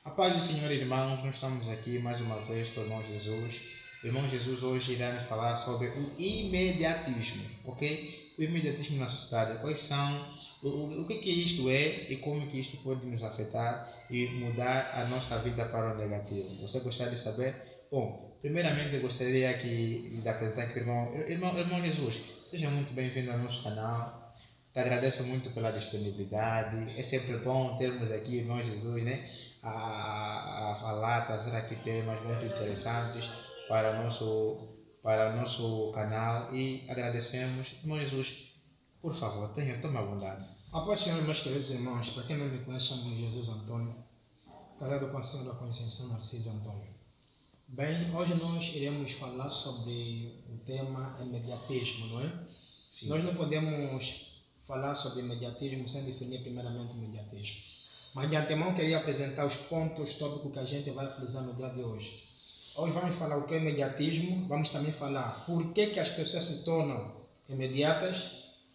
A paz do Senhor, irmãos, nós estamos aqui mais uma vez com o irmão Jesus. O irmão Jesus hoje irá nos falar sobre o imediatismo, ok? O imediatismo na sociedade. Quais são, o que isto é e como que isto pode nos afetar e mudar a nossa vida para o negativo. Você gostaria de saber? Bom, primeiramente eu gostaria de apresentar aqui o irmão Jesus. Seja muito bem-vindo ao nosso canal. Te agradeço muito pela disponibilidade. É sempre bom termos aqui o irmão Jesus, né? A falar, trazer aqui temas muito interessantes para o nosso canal e agradecemos. Irmão Jesus, por favor, tome a bondade. A paz do Senhor, meus queridos irmãos, para quem não me conhece, chamo-me Jesus Antônio, casado com a senhora Conceição Narciso Antônio. Bem, hoje nós iremos falar sobre o tema imediatismo, não é? Sim. Nós não podemos falar sobre imediatismo sem definir primeiramente o imediatismo. Mas de antemão queria apresentar os pontos tópicos que a gente vai utilizar no dia de hoje. Hoje vamos falar o que é imediatismo, vamos também falar por que as pessoas se tornam imediatas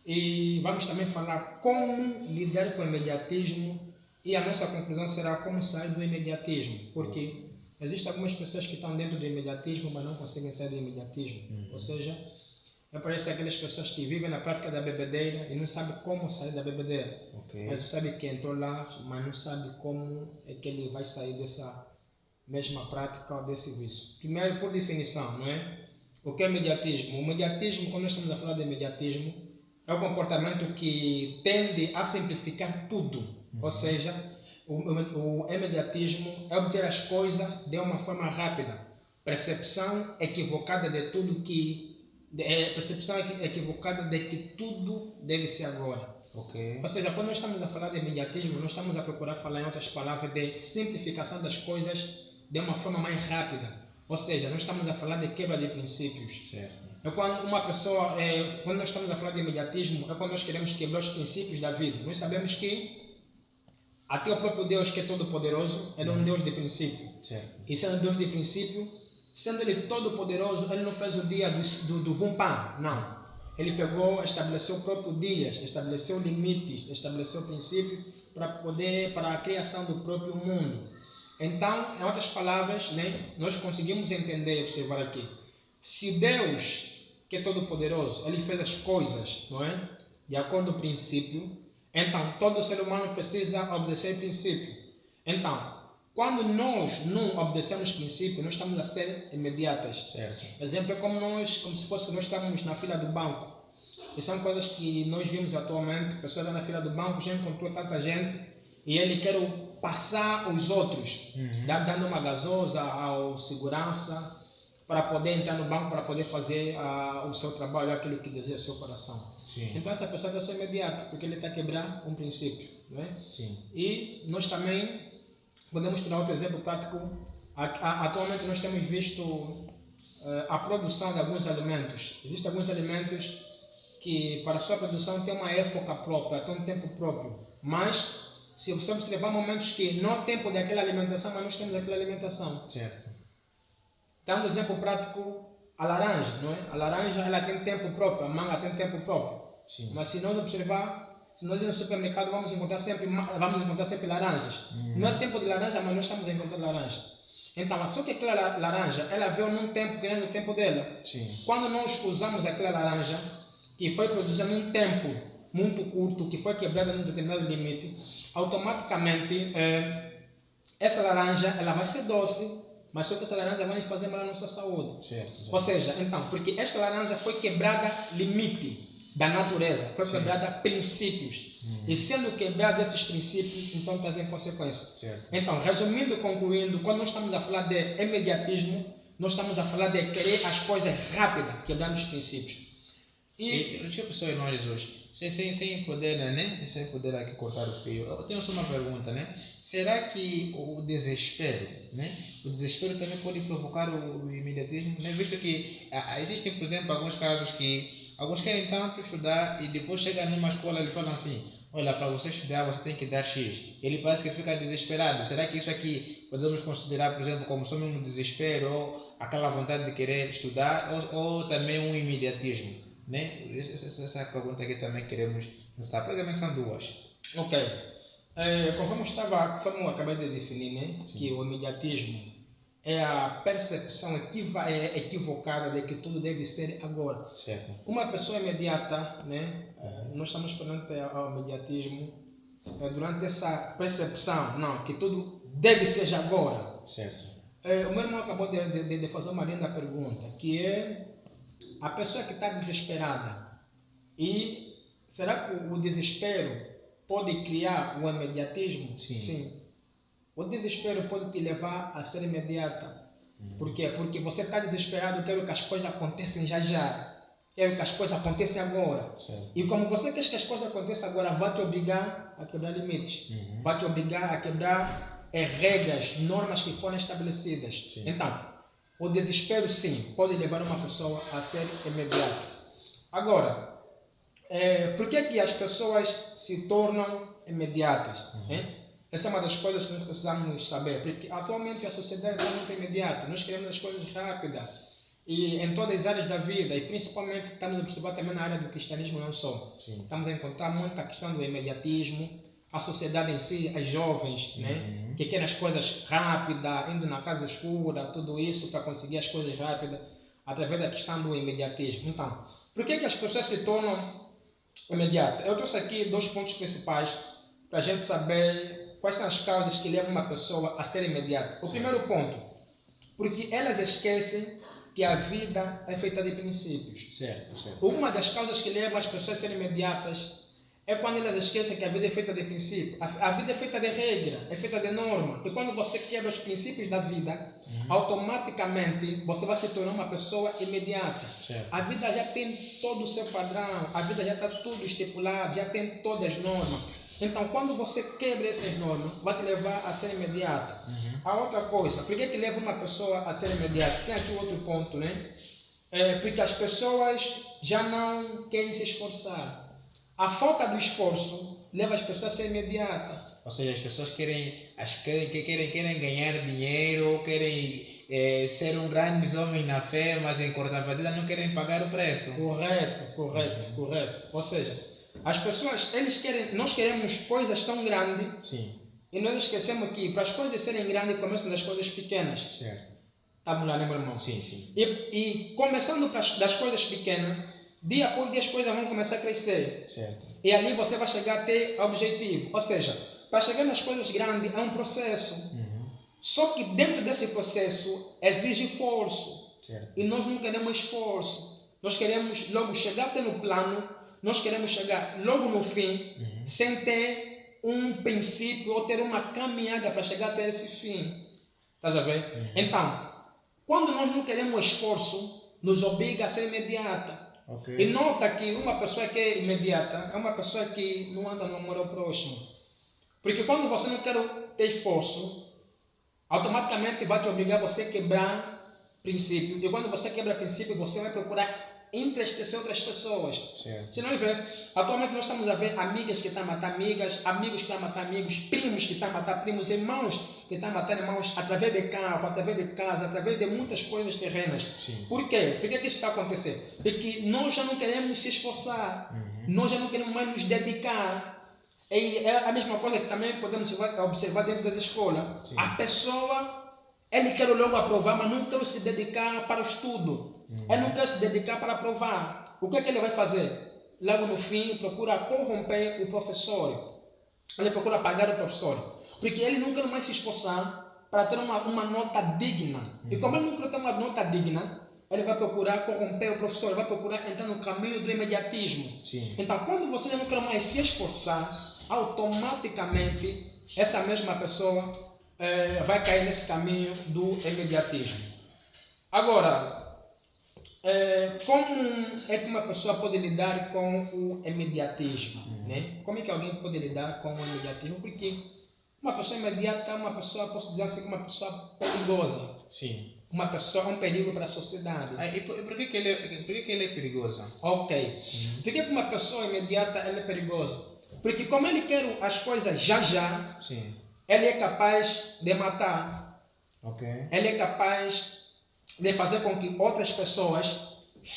e vamos também falar como lidar com o imediatismo e a nossa conclusão será como sair do imediatismo, porque existem algumas pessoas que estão dentro do imediatismo, mas não conseguem sair do imediatismo, ou seja, aparecem aquelas pessoas que vivem na prática da bebedeira e não sabem como sair da bebedeira. Okay. Mas sabe que entrou lá, mas não sabe como é que ele vai sair dessa mesma prática ou desse vício. Primeiro, por definição, não é? O que é imediatismo? O imediatismo, quando nós estamos a falar de imediatismo, é o comportamento que tende a simplificar tudo. Ou seja, o imediatismo é obter as coisas de uma forma rápida. Percepção equivocada de tudo que percepção equivocada de que tudo deve ser agora. Okay. Ou seja, quando nós estamos a falar de imediatismo, nós estamos a procurar falar, em outras palavras, de simplificação das coisas de uma forma mais rápida. Ou seja, nós estamos a falar de quebra de princípios. Certo. É quando uma pessoa, quando nós estamos a falar de imediatismo, é quando nós queremos quebrar os princípios da vida. Nós sabemos que até o próprio Deus, que é todo-poderoso, é um Deus de princípio. Certo. E sendo Deus de princípio, sendo Ele todo-poderoso, Ele não fez o dia do vum-pam, não. Ele pegou, estabeleceu próprios dias, estabeleceu limites, estabeleceu princípios para a criação do próprio mundo. Então, em outras palavras, né, nós conseguimos entender e observar aqui. Se Deus, que é todo-poderoso, Ele fez as coisas, não é? De acordo com o princípio, então todo ser humano precisa obedecer o princípio. Então, quando nós não obedecemos princípio, nós estamos a ser imediatas. Certo. Exemplo é como se fosse nós estamos na fila do banco. E são coisas que nós vimos atualmente. A pessoa está na fila do banco, já encontrou tanta gente e ele quer passar os outros, dando uma gasosa ao segurança para poder entrar no banco, para poder fazer o seu trabalho, aquilo que deseja o seu coração. Sim. Então essa pessoa está a ser imediata, porque ele está a quebrar um princípio. Não é? Sim. E nós também podemos tirar outro exemplo prático. Atualmente nós temos visto a produção de alguns alimentos. Existem alguns alimentos que para a sua produção tem uma época própria, tem um tempo próprio. Mas se você observar momentos que não há tempo daquela alimentação, mas nós temos aquela alimentação. Certo. Dando um exemplo prático, a laranja, não é? A laranja ela tem tempo próprio, a manga tem tempo próprio. Sim. Mas se nós observar, se nós ir no supermercado, vamos encontrar sempre laranjas. Não é tempo de laranja, mas nós estamos a encontrar laranja. Então, só que aquela laranja, ela veio num tempo que não é no tempo dela. Sim. Quando nós usamos aquela laranja, que foi produzida num tempo muito curto, que foi quebrada num determinado limite, automaticamente essa laranja ela vai ser doce, mas só que essa laranja vai fazer mal à nossa saúde. Certo. Ou seja, então, porque esta laranja foi quebrada limite da natureza, foi quebrada princípios. E sendo quebrado esses princípios, então trazem consequências. Certo. Então, resumindo, concluindo, quando nós estamos a falar de imediatismo, nós estamos a falar de querer as coisas rápidas, quebrando os princípios. E deixa eu pessoal, irmão Jesus, sem poder, né? Sem poder aqui cortar o fio, eu tenho só uma pergunta, né? Será que o desespero, né? O desespero também pode provocar o imediatismo, né? Visto que existem, por exemplo, alguns casos que alguns querem tanto estudar e depois chegam numa escola e falam assim: olha, para você estudar você tem que dar X. Ele parece que fica desesperado. Será que isso aqui podemos considerar, por exemplo, como só um desespero ou aquela vontade de querer estudar ou também um imediatismo? Né? Essa pergunta aqui também queremos estar. Praticamente são duas. Ok. Conforme eu acabei de definir, né, que o imediatismo é a percepção equivocada de que tudo deve ser agora. Certo. Uma pessoa imediata, né, nós estamos perante ao imediatismo durante essa percepção, não, que tudo deve ser já agora. Certo. O meu irmão acabou de fazer uma linda pergunta, que é a pessoa que está desesperada. E será que o desespero pode criar o imediatismo? Sim. O desespero pode te levar a ser imediata. Por quê? Porque você está desesperado, quero que as coisas aconteçam já. Quero que as coisas aconteçam agora. Certo. E como você quer que as coisas aconteçam agora, vai te obrigar a quebrar limites. Vai te obrigar a quebrar regras, normas que foram estabelecidas. Sim. Então, o desespero, sim, pode levar uma pessoa a ser imediata. Agora, por que as pessoas se tornam imediatas? Essa é uma das coisas que nós precisamos saber, porque atualmente a sociedade está muito imediata, nós queremos as coisas rápidas, e em todas as áreas da vida, e principalmente estamos a observar também na área do cristianismo não só. Sim. Estamos a encontrar muita questão do imediatismo, a sociedade em si, as jovens, né, que querem as coisas rápidas, indo na casa escura, tudo isso para conseguir as coisas rápidas, através da questão do imediatismo. Então, por que as pessoas se tornam imediatas? Eu trouxe aqui 2 pontos principais para a gente saber quais são as causas que levam uma pessoa a ser imediata. O primeiro ponto, porque elas esquecem que a vida é feita de princípios. Certo, certo. Uma das causas que levam as pessoas a serem imediatas é quando elas esquecem que a vida é feita de princípios. A vida é feita de regra, é feita de norma. E quando você quebra os princípios da vida, automaticamente você vai se tornar uma pessoa imediata. Certo. A vida já tem todo o seu padrão, a vida já está tudo estipulado, já tem todas as normas. Então, quando você quebra essas normas, vai te levar a ser imediata. A outra coisa, por que leva uma pessoa a ser imediata? Tem aqui outro ponto, né? Porque as pessoas já não querem se esforçar. A falta do esforço leva as pessoas a ser imediatas. Ou seja, as pessoas querem ganhar dinheiro, querem ser um grandes homens na fé, mas em contrapartida não querem pagar o preço. Correto. Ou seja, as pessoas, nós queremos coisas tão grandes. Sim. E nós esquecemos que para as coisas serem grandes começam das coisas pequenas. Certo. Estamos lá, né, meu irmão? Sim. E começando das coisas pequenas, dia após dia as coisas vão começar a crescer. Certo. E ali você vai chegar a ter objetivo. Ou seja, para chegar nas coisas grandes é um processo. Só que dentro desse processo exige esforço. Certo. E nós não queremos esforço. Nós queremos logo chegar até no plano, nós queremos chegar logo no fim, sem ter um princípio ou ter uma caminhada para chegar até esse fim. Estás a ver? Então, quando nós não queremos esforço, nos obriga a ser imediata. Okay. E nota que uma pessoa que é imediata é uma pessoa que não anda no amor ao próximo. Porque quando você não quer ter esforço, automaticamente vai te obrigar a você quebrar princípio. E quando você quebra princípio, você vai procurar entristecer outras pessoas. Certo. Se não vê, atualmente nós estamos a ver amigas que estão a matar amigas, amigos que estão a matar amigos, primos que estão a matar primos, irmãos que estão a matar irmãos através de carro, através de casa, através de muitas coisas terrenas. Sim. Por quê? Por que isso está acontecendo? Porque nós já não queremos se esforçar, nós já não queremos mais nos dedicar. E é a mesma coisa que também podemos observar dentro das escolas. Sim. A pessoa, ele quer logo aprovar, mas não quer se dedicar para o estudo. Ele não quer se dedicar para aprovar. O que é que ele vai fazer? Logo no fim, procura corromper o professor. Ele procura pagar o professor. Porque ele não quer mais se esforçar para ter uma nota digna. E como ele não quer ter uma nota digna, ele vai procurar corromper o professor, ele vai procurar entrar no caminho do imediatismo. Sim. Então, quando você não quer mais se esforçar, automaticamente essa mesma pessoa vai cair nesse caminho do imediatismo. Agora, como é que uma pessoa pode lidar com o imediatismo? Né? Como é que alguém pode lidar com o imediatismo? Porque uma pessoa imediata é uma pessoa, posso dizer assim, uma pessoa perigosa. Sim. Uma pessoa, um perigo para a sociedade. E por que ele é perigoso? Ok. Por que uma pessoa imediata ela é perigosa? Porque como ele quer as coisas já, Sim. ele é capaz de matar. Ok. Ele é capaz de fazer com que outras pessoas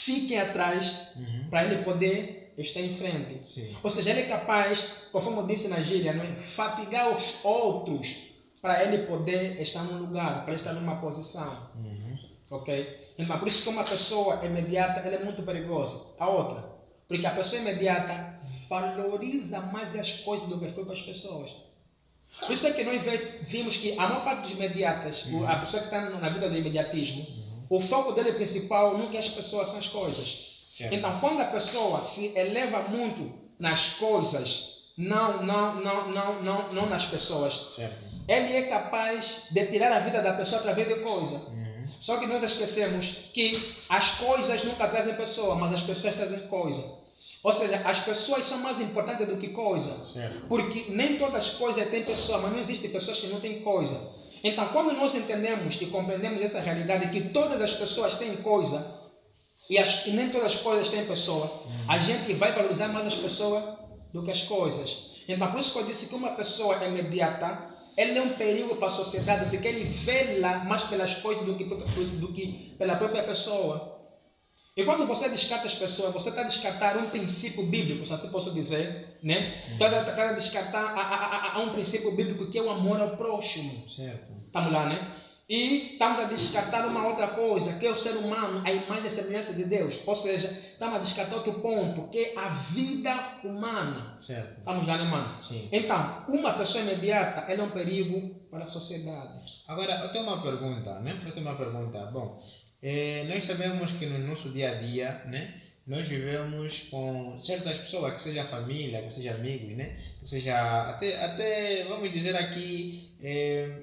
fiquem atrás para ele poder está em frente. Sim. Ou seja, ele é capaz, conforme eu disse na gíria, não é? Fatigar os outros para ele poder estar num lugar, para estar numa posição. Ok? Então, por isso que uma pessoa imediata ela é muito perigosa. A outra, porque a pessoa imediata valoriza mais as coisas do que as próprias pessoas. Por isso é que nós vimos que a maior parte dos imediatas, a pessoa que está na vida do imediatismo, o foco dele principal nunca é as pessoas, são as coisas. Certo. Então, quando a pessoa se eleva muito nas coisas, não nas pessoas, Certo. ele é capaz de tirar a vida da pessoa através de coisa. Só que nós esquecemos que as coisas nunca trazem pessoa, mas as pessoas trazem coisa. Ou seja, as pessoas são mais importantes do que coisa. Certo. Porque nem todas as coisas têm pessoa, mas não existem pessoas que não têm coisa. Então, quando nós entendemos e compreendemos essa realidade, que todas as pessoas têm coisa, e nem todas as coisas têm pessoa, a gente vai valorizar mais as pessoas do que as coisas. Então, por isso que eu disse que uma pessoa imediata, ele é um perigo para a sociedade, porque ele vela mais pelas coisas do que pela própria pessoa. E quando você descarta as pessoas, você está a descartar um princípio bíblico, se assim posso dizer, né? Está a descartar um princípio bíblico que é o amor ao próximo. Certo. Estamos lá, né? E estamos a descartar uma outra coisa, que é o ser humano, a imagem e semelhança de Deus. Ou seja, estamos a descartar outro ponto, que é a vida humana. Certo. Estamos lá, né, mano? Sim. Então, uma pessoa imediata, ela é um perigo para a sociedade. Agora, eu tenho uma pergunta, né? Bom, nós sabemos que no nosso dia a dia, né? Nós vivemos com certas pessoas, que seja família, que seja amigos, né? Que seja até vamos dizer aqui,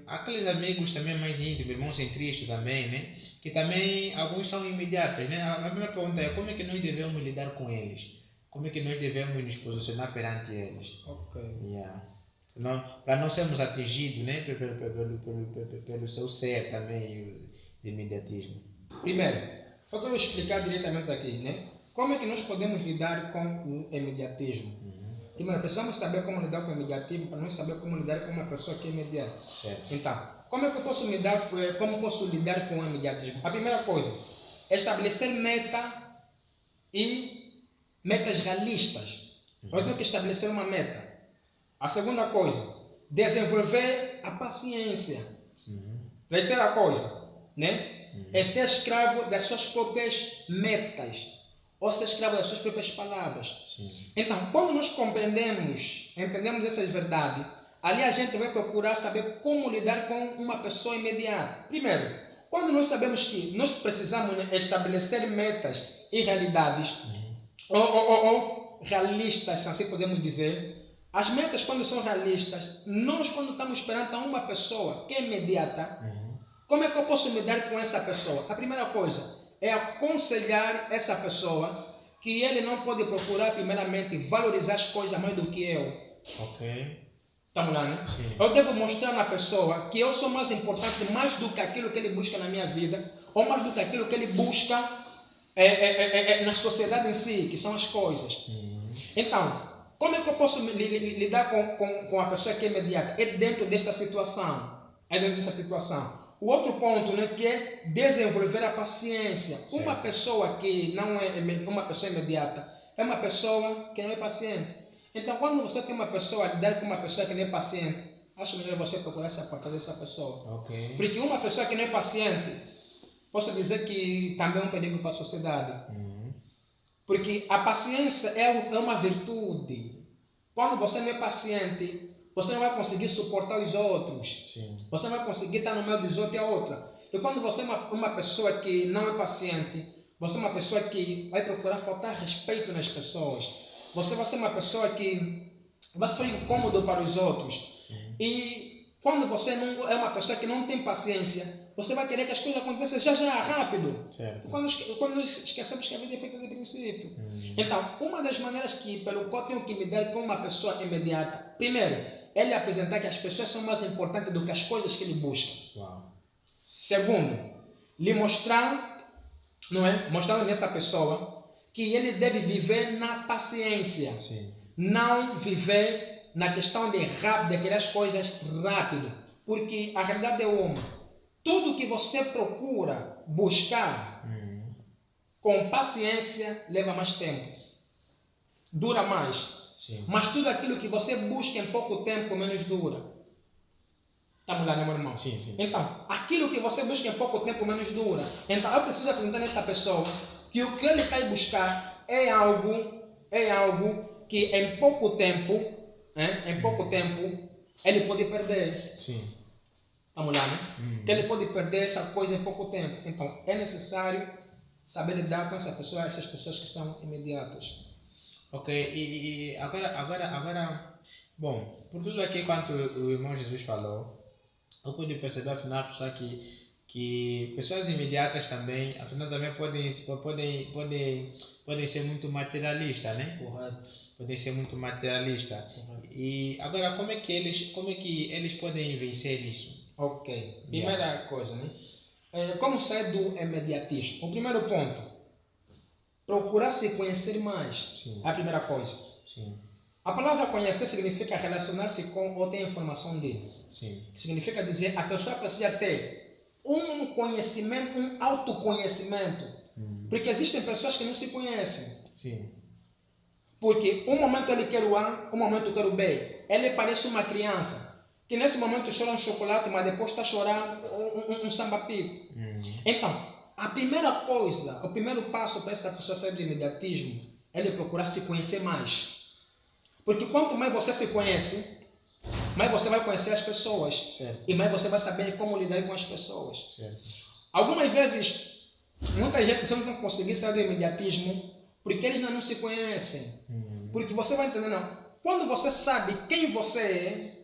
aqueles amigos também mais íntimos, irmãos em Cristo também, né? Que também alguns são imediatos, né? A minha pergunta é como é que nós devemos lidar com eles? Como é que nós devemos nos posicionar perante eles? Ok. Yeah. Para não sermos atingidos, né? Pelo seu ser também de imediatismo. Primeiro, eu quero explicar diretamente aqui, né? Como é que nós podemos lidar com o imediatismo? Primeiro, precisamos saber como lidar com o imediatismo para nós saber como lidar com uma pessoa que é imediata. Certo. Então, como posso lidar com o imediatismo? A primeira coisa, é estabelecer metas realistas. Eu tenho que estabelecer uma meta. A segunda coisa, desenvolver a paciência. Terceira coisa, né? É ser escravo das suas próprias metas, ou ser escravo das suas próprias palavras. Sim. Então, quando nós entendemos essas verdades, ali a gente vai procurar saber como lidar com uma pessoa imediata. Primeiro, quando nós sabemos que nós precisamos estabelecer metas e realidades, ou realistas, se assim podemos dizer, as metas quando são realistas, nós quando estamos perante uma pessoa que é imediata, como é que eu posso lidar com essa pessoa? A primeira coisa é aconselhar essa pessoa que ele não pode procurar primeiramente valorizar as coisas mais do que eu. Ok. Estamos lá, né? Sim. Eu devo mostrar na pessoa que eu sou mais importante, mais do que aquilo que ele busca na minha vida, ou mais do que aquilo que ele busca na sociedade em si, que são as coisas. Então, como é que eu posso lidar com a pessoa que é imediata? É dentro desta situação. O outro ponto, né, que é desenvolver a paciência. Certo. Uma pessoa que não é uma pessoa imediata é uma pessoa que não é paciente. Então, quando você tem uma pessoa, lidar com uma pessoa que não é paciente, acho melhor você procurar se apartar dessa pessoa. Okay. Porque uma pessoa que não é paciente, posso dizer que também é um perigo para a sociedade. Porque a paciência é uma virtude. Quando você não é paciente, você não vai conseguir suportar os outros. Sim. Você não vai conseguir estar no meio dos outros e a outra. E quando você é uma pessoa que não é paciente, você é uma pessoa que vai procurar faltar respeito nas pessoas. Você vai ser uma pessoa que vai ser incômodo para os outros. E quando você não é uma pessoa que não tem paciência, você vai querer que as coisas aconteçam já rápido. Certo. Quando nós esquecemos que a vida é feita de princípio. Então, uma das maneiras pelo qual eu tenho que lidar com uma pessoa imediata, primeiro, ele apresentar que as pessoas são mais importantes do que as coisas que ele busca. Uau. Segundo, lhe mostrar, não é? Mostrar nessa pessoa que ele deve viver na paciência. Sim. Não viver na questão de querer as coisas rápido. Porque a realidade é uma. Tudo que você procura buscar com paciência leva mais tempo. dura mais. Sim. Mas tudo aquilo que você busca em pouco tempo, menos dura. Estamos lá, né, meu irmão? Sim, sim. Então, aquilo que você busca em pouco tempo, menos dura. Então, eu preciso apresentar nessa pessoa que o que ele está a buscar é algo que em pouco tempo, ele pode perder. Sim. Estamos lá, né? Que ele pode perder essa coisa em pouco tempo. Então, é necessário saber lidar com essas pessoas que são imediatas. Ok, e agora, bom, por tudo aqui quanto o irmão Jesus falou, eu pude perceber afinal pessoal, que pessoas imediatas também, afinal também podem ser muito materialistas, né? Correto. Podem ser muito materialistas. E agora como é que eles podem vencer isso? Ok, primeira coisa, né? Como sair do imediatismo? O primeiro ponto, procurar se conhecer mais. Sim. É a primeira coisa. Sim. A palavra conhecer significa relacionar-se com ou ter informação de. Sim. Significa dizer a pessoa precisa ter um conhecimento, um autoconhecimento. Porque existem pessoas que não se conhecem. Sim. Porque um momento ele quer o A, um momento quer o B. Ele parece uma criança que nesse momento chora um chocolate, mas depois está a chorar um samba-pico. Então, a primeira coisa, o primeiro passo para essa pessoa sair do imediatismo é ele procurar se conhecer mais. Porque quanto mais você se conhece, mais você vai conhecer as pessoas. Certo. E mais você vai saber como lidar com as pessoas. Certo. Algumas vezes, muita gente não vai conseguir sair do imediatismo porque eles ainda não se conhecem. Porque você vai entender, não. Quando você sabe quem você é,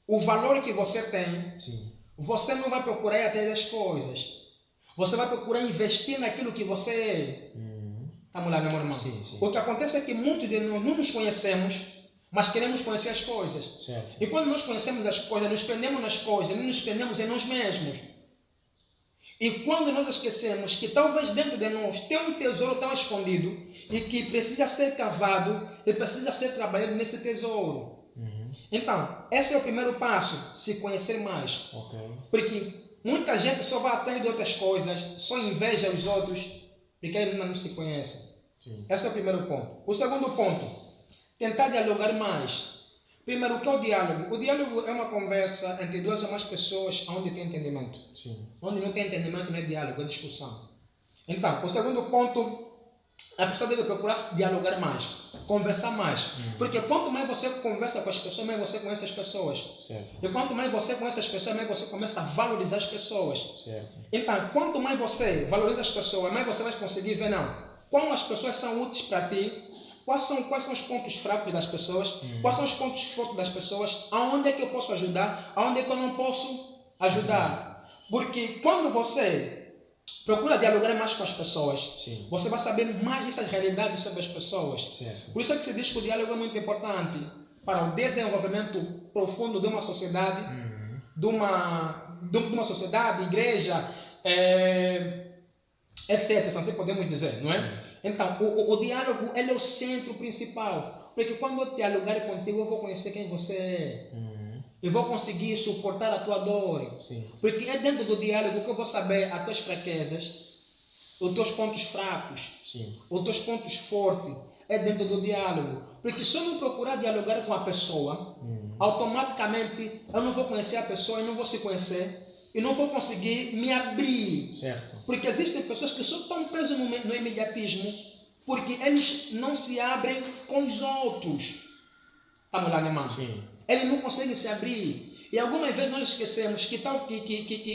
o valor que você tem, sim, você não vai procurar ir atrás das coisas. Você vai procurar investir naquilo que você é. Estamos lá, meu irmão? Sim, sim. O que acontece é que muitos de nós não nos conhecemos, mas queremos conhecer as coisas. Certo. E quando nós conhecemos as coisas, nos prendemos nas coisas, não nos prendemos em nós mesmos. E quando nós esquecemos que talvez dentro de nós tem um tesouro tão escondido e que precisa ser cavado e precisa ser trabalhado nesse tesouro. Então, esse é o primeiro passo, se conhecer mais. Ok. Porque muita gente só vai atrás de outras coisas, só inveja os outros, porque eles ainda não se conhecem. Sim. Esse é o primeiro ponto. O segundo ponto, tentar dialogar mais. Primeiro, o que é o diálogo? O diálogo é uma conversa entre duas ou mais pessoas onde tem entendimento. Sim. Onde não tem entendimento não é diálogo, é discussão. Então, o segundo ponto, a pessoa deve procurar dialogar mais, conversar mais. Porque quanto mais você conversa com as pessoas, mais você conhece as pessoas. Certo. E quanto mais você conhece as pessoas, mais você começa a valorizar as pessoas. Certo. Então, quanto mais você valoriza as pessoas, mais você vai conseguir ver, não, como as pessoas são úteis para ti, quais são os pontos fracos das pessoas, quais são os pontos fortes das pessoas, aonde é que eu posso ajudar, aonde é que eu não posso ajudar. Porque quando você procura dialogar mais com as pessoas, sim, você vai saber mais dessas realidades sobre as pessoas. certo. Por isso é que se diz que o diálogo é muito importante para o desenvolvimento profundo de uma sociedade, de uma sociedade, igreja, etc. Assim podemos dizer, não é? Então, o diálogo ele é o centro principal. Porque quando eu dialogar contigo, eu vou conhecer quem você é. Eu vou conseguir suportar a tua dor. Sim. Porque é dentro do diálogo que eu vou saber as tuas fraquezas, os teus pontos fracos, sim, os teus pontos fortes. É dentro do diálogo. Porque se eu não procurar dialogar com a pessoa, automaticamente eu não vou conhecer a pessoa, eu não vou se conhecer. E não vou conseguir me abrir. certo. Porque existem pessoas que só estão presas no imediatismo porque eles não se abrem com os outros. Estamos lá, né, irmão? Sim. Eles não conseguem se abrir. E algumas vezes nós esquecemos que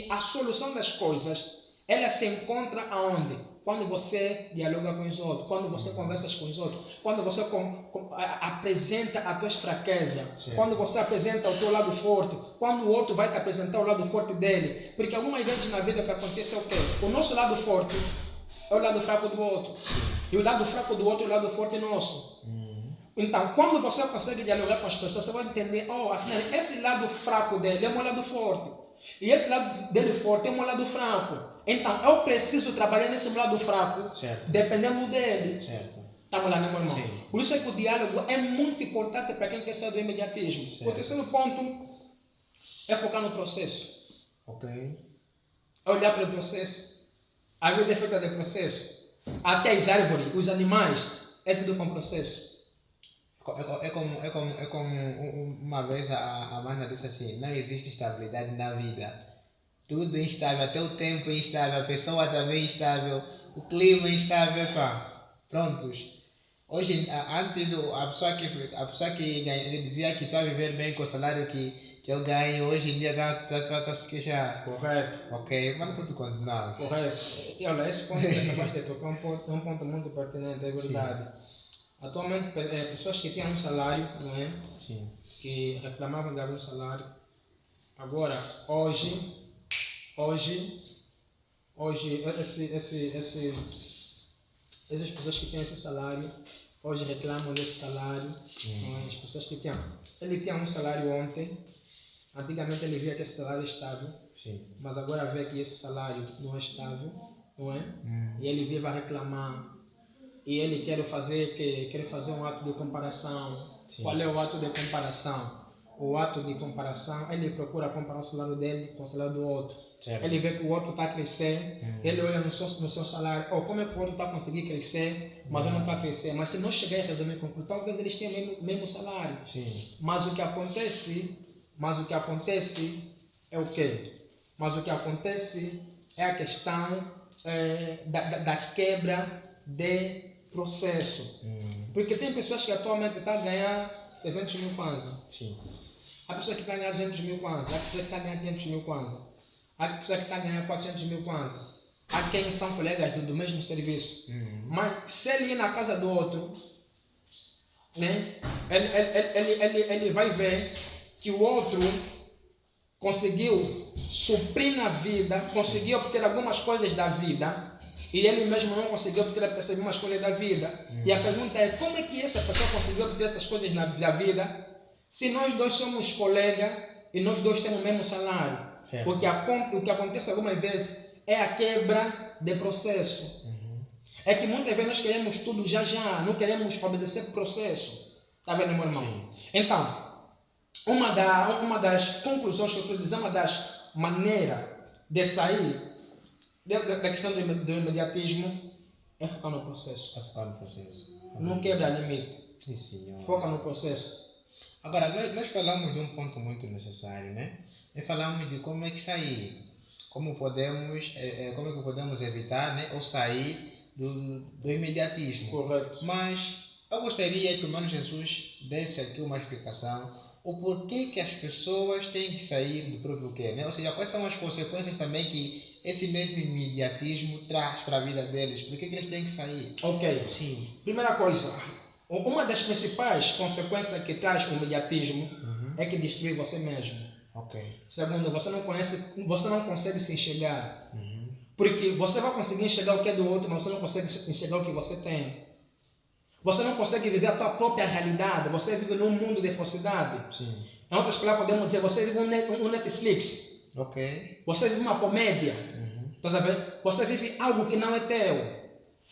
a solução das coisas, ela se encontra aonde? Quando você dialoga com os outros, quando você conversa com os outros, quando você apresenta as tuas fraquezas, certo, quando você apresenta o teu lado forte, quando o outro vai te apresentar o lado forte dele. Porque algumas vezes na vida o que acontece é o quê? O nosso lado forte é o lado fraco do outro. E o lado fraco do outro é o lado forte nosso. Então, quando você consegue dialogar com as pessoas, você vai entender, afinal, esse lado fraco dele é o meu lado forte. E esse lado dele forte é o meu lado fraco. Então, eu preciso trabalhar nesse lado fraco, certo, dependendo dele. certo. Estamos lá, né, meu irmão? Sim. Por isso é que o diálogo é muito importante para quem quer sair do imediatismo. Certo. O terceiro ponto é focar no processo. Ok. É olhar para o processo. A vida é feita de processo. Até as árvores, os animais, é tudo com processo. Uma vez a Amanda disse assim, não existe estabilidade na vida. Tudo é instável, até o tempo é instável, a pessoa também é instável, o clima é instável, pá. Prontos. Hoje, antes, a pessoa que dizia que está a viver bem com o salário que eu ganho, hoje em dia está a se queixar. Correto. Ok, mas não pode continuar. Correto. E olha, esse ponto que acabaste de tocar é um ponto muito pertinente, é verdade. Atualmente, pessoas que tinham um salário, não é? Sim. Que reclamavam de algum salário. Agora, hoje, essas pessoas que têm esse salário, hoje reclamam desse salário. Não é? As pessoas que tinham. Ele tinha um salário ontem, antigamente ele via que esse salário é estável. Sim. Mas agora vê que esse salário não é estável, não é? E ele vive a reclamar. E ele quer fazer um ato de comparação. Sim. Qual é o ato de comparação? O ato de comparação, ele procura comparar o salário dele com o salário do outro. Certo. Ele vê que o outro está a crescer, ele olha no seu salário, como é que o outro está a conseguir crescer, mas eu não estou a crescer. Mas se não chegar a resumir concluir, talvez eles tenham o mesmo salário. Sim. Mas o que acontece é o quê? Mas o que acontece é a questão da quebra de processo. Porque tem pessoas que atualmente estão a ganhar 300 mil kwanza. Sim. Há pessoa que está a ganhar 200 mil kwanza. Há pessoa que está a ganhar 500 mil kwanza. Há pessoa que está a ganhar 400 mil kwanza. Há quem são colegas do mesmo serviço. Mas se ele ir na casa do outro, né, ele vai ver que o outro conseguiu suprir na vida, conseguiu obter algumas coisas da vida, e ele mesmo não conseguiu obter algumas coisas da vida. E a pergunta é, como é que essa pessoa conseguiu obter essas coisas da vida, se nós dois somos colegas e nós dois temos o mesmo salário? Certo. O que acontece algumas vezes é a quebra de processo. É que muitas vezes nós queremos tudo já, não queremos obedecer o processo. Está vendo, meu irmão? Sim. Então, uma das conclusões que eu estou dizendo, uma das maneiras de sair da questão do imediatismo é focar no processo. É focar no processo. Não quebra limite. Sim, senhor. Foca no processo. Agora, nós falamos de um ponto muito necessário, né? Nós falamos de como é que sair, como é que podemos evitar, né? Ou sair do imediatismo. Correto. Mas eu gostaria que o Mano Jesus desse aqui uma explicação o porquê que as pessoas têm que sair do próprio quê, né? Ou seja, quais são as consequências também que esse mesmo imediatismo traz para a vida deles? Por que eles têm que sair? Ok. Sim. Primeira coisa, uma das principais consequências que traz o imediatismo é que destrói você mesmo. Ok. Segundo, você não consegue se enxergar. Porque você vai conseguir enxergar o que é do outro, mas você não consegue enxergar o que você tem. Você não consegue viver a tua própria realidade. Você vive num mundo de falsidade. Sim. Em outras palavras, podemos dizer, você vive um Netflix. Ok. Você vive uma comédia. Estás a ver? Você vive algo que não é teu.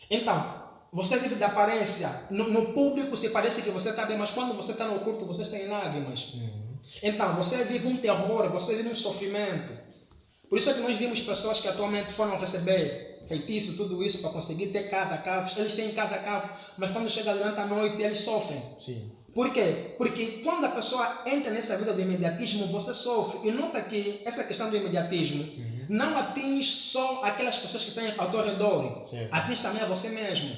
Então, você vive da aparência. No público se parece que você está bem, mas quando você está no oculto, você está em lágrimas. Então, você vive um terror, você vive um sofrimento. Por isso é que nós vimos pessoas que atualmente foram receber feitiço, tudo isso, para conseguir ter casa, carros. Eles têm casa, carro, mas quando chega durante a noite, eles sofrem. Sim. Por quê? Porque quando a pessoa entra nessa vida do imediatismo, você sofre. E nota que essa questão do imediatismo não atinge só aquelas pessoas que estão ao teu redor. Certo. Atinge também a você mesmo.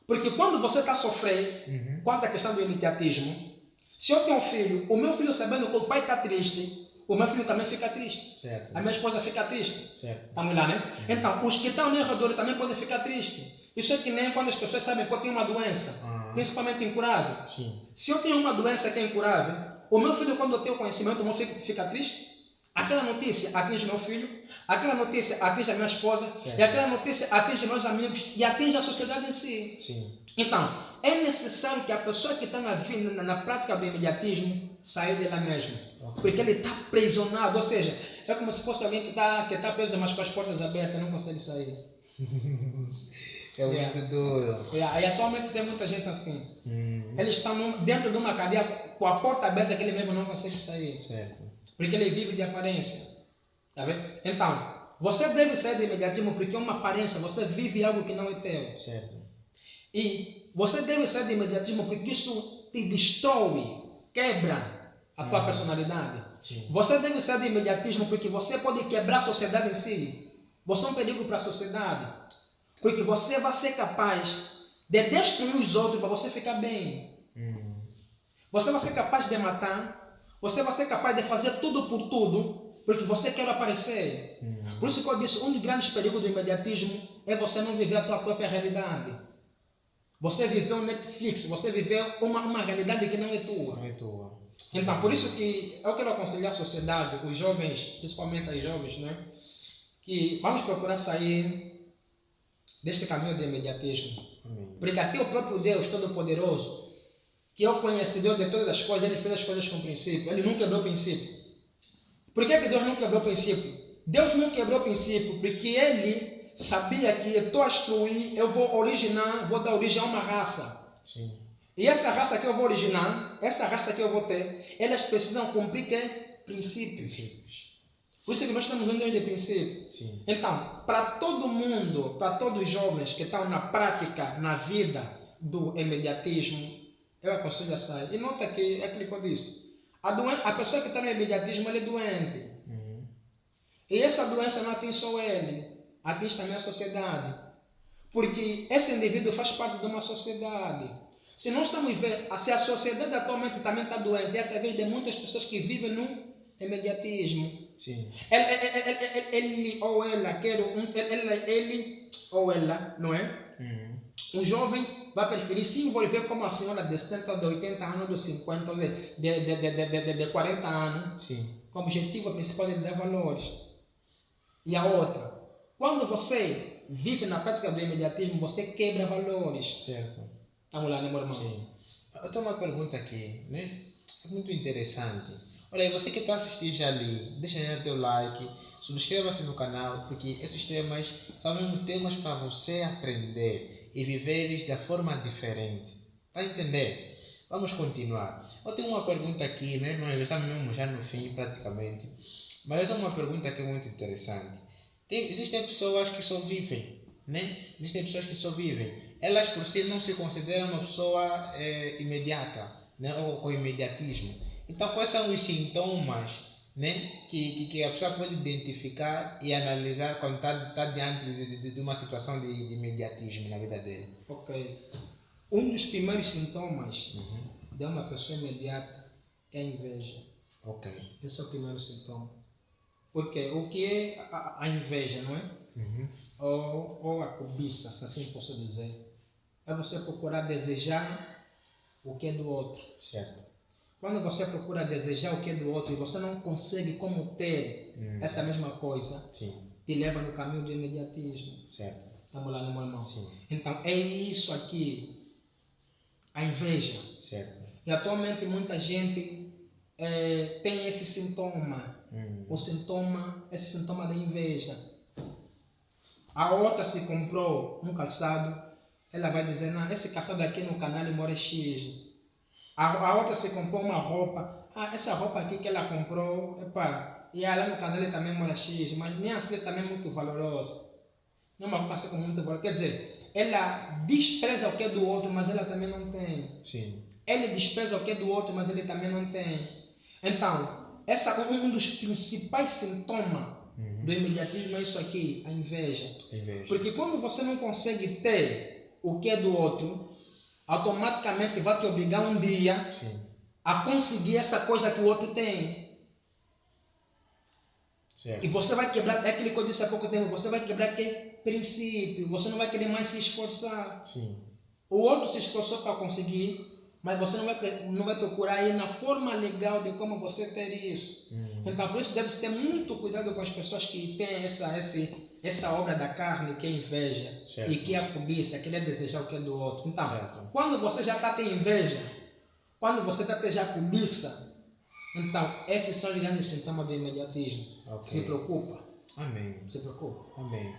Porque quando você está sofrendo, quanto à questão do imediatismo, se eu tenho um filho, o meu filho sabendo que o pai está triste, o meu filho também fica triste. Certo. A minha esposa fica triste. Certo. Estamos lá, né? Então, os que estão ao meu redor também podem ficar tristes. Isso é que nem quando as pessoas sabem que eu tenho uma doença, principalmente incurável. Sim. Se eu tenho uma doença que é incurável, o meu filho, quando eu tenho conhecimento, o meu filho fica triste. Aquela notícia atinge meu filho, aquela notícia atinge a minha esposa, certo. E aquela notícia atinge meus amigos e atinge a sociedade em si. Sim. Então, é necessário que a pessoa que está na prática do imediatismo saia dela mesma. Okay. Porque ele está aprisionado, ou seja, é como se fosse alguém que está preso, mas com as portas abertas, não consegue sair. É muito duro. E atualmente tem muita gente assim. Eles estão dentro de uma cadeia com a porta aberta que ele mesmo não consegue sair. Certo. Porque ele vive de aparência. Tá vendo? Então, você deve sair do imediatismo porque é uma aparência, você vive algo que não é teu. Certo. E você deve sair do imediatismo porque isso te destrói, quebra a tua personalidade. Sim. Você deve sair do imediatismo porque você pode quebrar a sociedade em si. Você é um perigo para a sociedade. Porque você vai ser capaz de destruir os outros para você ficar bem. Você vai ser capaz de matar. Você vai ser capaz de fazer tudo por tudo porque você quer aparecer. Por isso que eu disse, um dos grandes perigos do imediatismo é você não viver a tua própria realidade. Você viveu um Netflix, você viveu uma realidade que não é tua. Não é tua. Então, por isso que eu quero aconselhar a sociedade, os jovens, principalmente os jovens, né? Que vamos procurar sair deste caminho do imediatismo. Amém. Porque até o próprio Deus Todo-Poderoso, que é o conhecedor de todas as coisas, ele fez as coisas com princípio. Ele não quebrou o princípio. Por que Deus não quebrou o princípio? Deus não quebrou o princípio porque ele sabia que eu estou a instruir, eu vou originar, vou dar origem a uma raça. Sim. E essa raça que eu vou originar, essa raça que eu vou ter, elas precisam cumprir que? Princípios. Por isso que nós estamos vendo de princípio. Sim. Então, para todo mundo, para todos os jovens que estão na prática, na vida do imediatismo, eu aconselho a sair. E nota que é aquilo que eu disse. A pessoa que está no imediatismo, ela é doente. E essa doença não atinge só ele, atinge também a sociedade. Porque esse indivíduo faz parte de uma sociedade. Se nós estamos vendo, se a sociedade atualmente também está doente, é através de muitas pessoas que vivem no imediatismo. Sim. Ele ou ela quer ele ou ela, não é? Um jovem vai preferir se envolver com uma senhora de 70, de 80 anos, de 50, de 40 anos, Sim. com o objetivo principal de dar valores. E a outra, quando você vive na prática do imediatismo, você quebra valores. Certo. Vamos lá, né, meu irmão? Sim. Eu tenho uma pergunta aqui, né? É muito interessante. Olha, você que está assistindo já ali, deixa aí o teu like, subscreva-se no canal, porque esses temas são mesmo temas para você aprender e viveres da forma diferente. Está a entender? Vamos continuar. Eu tenho uma pergunta aqui, né? Nós já estamos mesmo já no fim, praticamente. Mas eu tenho uma pergunta aqui muito interessante. Existem pessoas que só vivem, né? Existem pessoas que só vivem. Elas por si não se consideram uma pessoa imediata, né? Ou com imediatismo. Então, quais são os sintomas, né? que a pessoa pode identificar e analisar quando está diante de uma situação de imediatismo na vida dele? Ok. Um dos primeiros sintomas de uma pessoa imediata é a inveja. Ok. Esse é o primeiro sintoma. Porque o que é a inveja, não é? Ou a cobiça, se assim posso dizer. É você procurar desejar o que é do outro. Certo. Quando você procura desejar o que é do outro e você não consegue como ter essa mesma coisa, Sim. te leva no caminho do imediatismo. Certo. Estamos lá, meu irmão? Sim. Então, é isso aqui, a inveja. Certo. E atualmente muita gente tem esse sintoma. Esse sintoma da inveja. A outra se comprou um calçado, ela vai dizer, não, esse calçado aqui no canal mora X. A outra se comprou uma roupa, essa roupa aqui que ela comprou, e ela no canal também mora X, mas nem assim também é muito valorosa. Não é uma roupa assim com muito valor. Quer dizer, ela despreza o que é do outro, mas ela também não tem. Sim. Ele despreza o que é do outro, mas ele também não tem. Então, um dos principais sintomas do imediatismo é isso aqui, a inveja. Porque quando você não consegue ter o que é do outro, automaticamente vai te obrigar um dia a conseguir essa coisa que o outro tem. Certo. E você vai quebrar, é aquilo que eu disse há pouco tempo, você vai quebrar que princípio, você não vai querer mais se esforçar. Sim. O outro se esforçou para conseguir, mas você não vai procurar ir na forma legal de como você ter isso. Então, por isso deve-se ter muito cuidado com as pessoas que têm essa obra da carne, que é inveja, certo. E que é a cobiça, que é desejar o que é do outro. Então, certo. quando você já está tendo inveja, quando você está tendo já cobiça, então, esses são os grandes sintomas do imediatismo. Okay. Se preocupa. Amém. Se preocupa. Amém.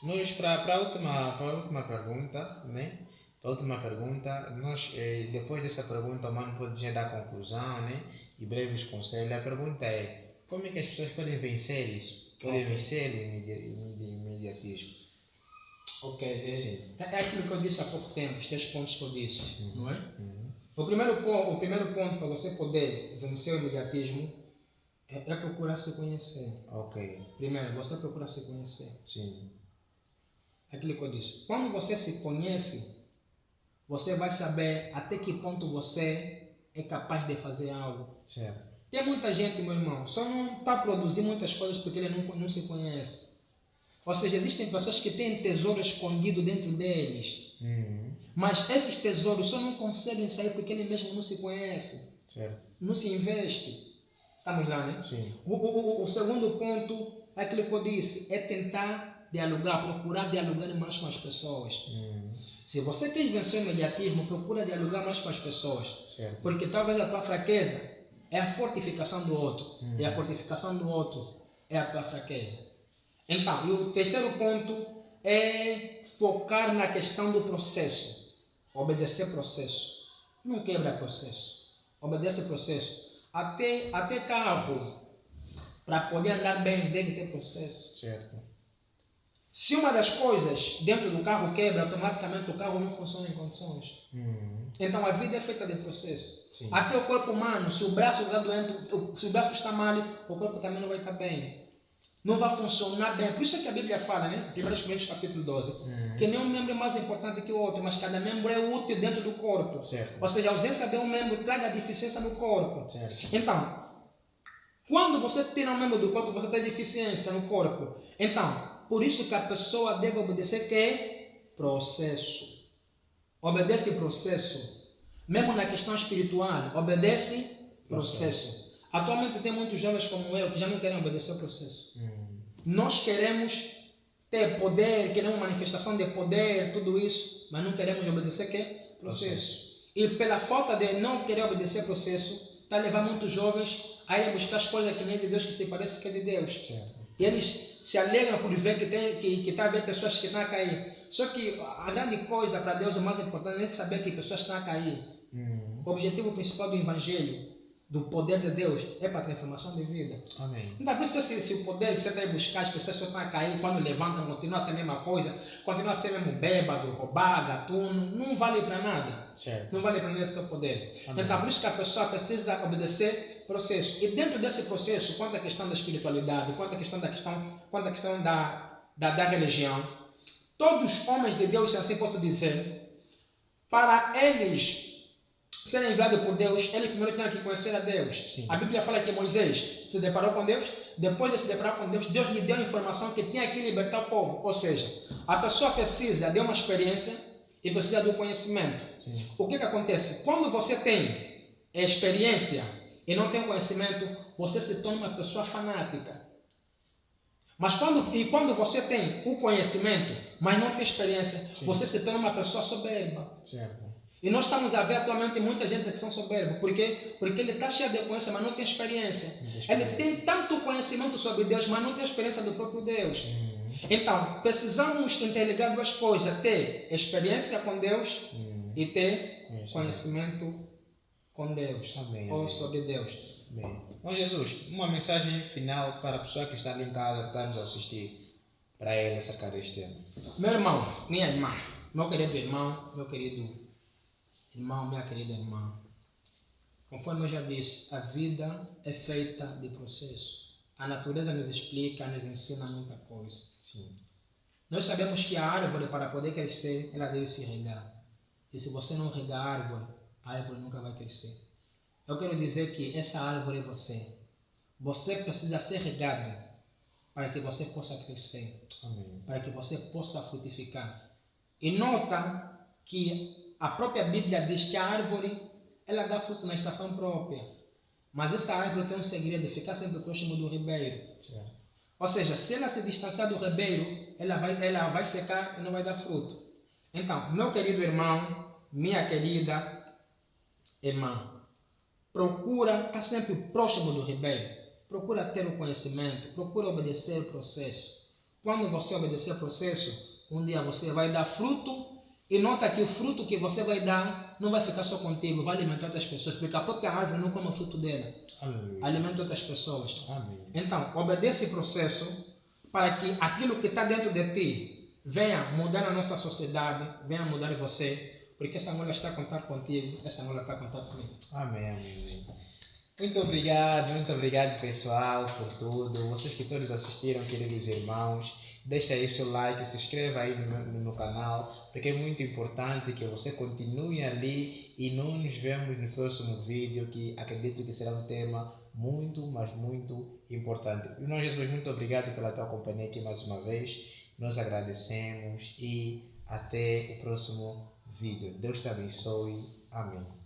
Nós, para a última pergunta, né? A última pergunta, nós, depois dessa pergunta, o mano pode já dar a conclusão, né? E breves conselhos. A pergunta é, como é que as pessoas podem vencer isso? Podem vencer o imediatismo? Ok, Sim. é aquilo que eu disse há pouco tempo, os 3 pontos que eu disse, não é? Uhum. O primeiro ponto para você poder vencer o imediatismo é procurar se conhecer. Ok. Primeiro, você procura se conhecer. Sim. Aquilo que eu disse. Quando você se conhece, você vai saber até que ponto você é capaz de fazer algo. Certo. Tem muita gente, meu irmão, só não está a produzir muitas coisas porque ele não se conhece. Ou seja, existem pessoas que têm tesouro escondido dentro deles. Uhum. Mas esses tesouros só não conseguem sair porque ele mesmo não se conhece. Certo. Não se investe. Estamos lá, né? Sim. O segundo ponto, aquilo que eu disse, é tentar dialogar, procurar dialogar mais com as pessoas. Uhum. Se você quer vencer o imediatismo, procura dialogar mais com as pessoas. Certo. Porque talvez a tua fraqueza é a fortificação do outro. Uhum. E a fortificação do outro é a tua fraqueza. Então, e o terceiro ponto é focar na questão do processo. Obedecer processo. Não quebra processo. Obedece processo. Até carro, para poder andar bem, deve ter processo. Certo. Se uma das coisas dentro do carro quebra, automaticamente o carro não funciona em condições. Uhum. Então a vida é feita de processo. Sim. Até o corpo humano, se o braço está doente, se o braço está mal, o corpo também não vai estar bem. Não vai funcionar bem. Por isso é que a Bíblia fala, né? 1 Coríntios capítulo 12, que nenhum membro é mais importante que o outro, mas cada membro é útil dentro do corpo. Certo. Ou seja, a ausência de um membro traga deficiência no corpo. Certo. Então, quando você tira um membro do corpo, você tem deficiência no corpo. Então, por isso que a pessoa deve obedecer que? Processo. Obedece processo. Mesmo na questão espiritual, obedece processo. Atualmente tem muitos jovens como eu que já não querem obedecer o processo. Nós queremos ter poder, queremos manifestação de poder, tudo isso, mas não queremos obedecer que? Processo. E pela falta de não querer obedecer processo, está levando muitos jovens a ir buscar as coisas que nem de Deus, que se parece que é de Deus. Certo. E eles se alegram por ver que está a ver pessoas que estão a cair. Só que a grande coisa para Deus, o mais importante, é saber que pessoas estão a cair. O objetivo principal do Evangelho, do poder de Deus, é para a transformação de vida. Amém. Então, por isso, se o poder que você está a buscar, as pessoas só estão a cair, quando levantam, continua a ser a mesma coisa, continua a ser mesmo bêbado, roubar, gatuno, não vale para nada. Certo. Não vale para nada esse seu poder. Amém. Então, por isso que a pessoa precisa obedecer processo. E dentro desse processo, quanto à questão da espiritualidade, quanto à questão da religião, todos os homens de Deus, se assim posso dizer, para eles serem enviados por Deus, eles primeiro têm que conhecer a Deus. Sim. A Bíblia fala que Moisés se deparou com Deus, depois de se deparar com Deus, Deus lhe deu a informação que tinha que libertar o povo. Ou seja, a pessoa precisa de uma experiência e precisa do conhecimento. Sim. O que acontece? Quando você tem experiência e não tem conhecimento, você se torna uma pessoa fanática. Mas quando você tem o conhecimento, mas não tem experiência, Sim. você se torna uma pessoa soberba. Certo. E nós estamos a ver atualmente muita gente que são soberbos. Por quê? Porque ele está cheio de conhecimento, mas não tem experiência. Ele tem tanto conhecimento sobre Deus, mas não tem experiência do próprio Deus. Então, precisamos interligar duas coisas. Ter experiência com Deus e ter conhecimento com Deus. Amém. Ou sobre Deus. Bem. Bom, Jesus, uma mensagem final para a pessoa que está ali em casa, que está nos assistir, para ela sacar este tema. Meu irmão, minha irmã, meu querido irmão, meu querido irmão, minha querida irmã, conforme eu já disse, a vida é feita de processo. A natureza nos explica, nos ensina muita coisa. Sim. Nós sabemos que a árvore, para poder crescer, ela deve se regar. E se você não regar a árvore nunca vai crescer. Eu quero dizer que essa árvore é você. Você precisa ser regado para que você possa crescer. Amém. Para que você possa frutificar. E nota que a própria Bíblia diz que a árvore, ela dá fruto na estação própria. Mas essa árvore tem um segredo, ficar sempre próximo do ribeiro. Certo. Ou seja, se ela se distanciar do ribeiro, ela vai secar e não vai dar fruto. Então, meu querido irmão, minha querida irmã, procura estar sempre próximo do ribeiro. Procura ter o conhecimento, procura obedecer o processo. Quando você obedecer o processo, um dia você vai dar fruto. E nota que o fruto que você vai dar não vai ficar só contigo, vai alimentar outras pessoas, porque a própria árvore não come o fruto dela. Aleluia. Alimenta outras pessoas. Amém. Então, obedece o processo para que aquilo que está dentro de ti venha mudar a nossa sociedade, venha mudar você, porque essa Angola está a contar contigo, essa Angola está a contar comigo. Amém, amém. Muito obrigado pessoal por tudo. Vocês que todos assistiram, queridos irmãos, deixa aí seu like, se inscreva aí no canal, porque é muito importante que você continue ali e nos vemos no próximo vídeo, que acredito que será um tema muito, mas muito importante. Irmão Jesus, muito obrigado pela tua companhia aqui mais uma vez. Nós agradecemos e até o próximo vídeo. Deus te abençoe. Amém.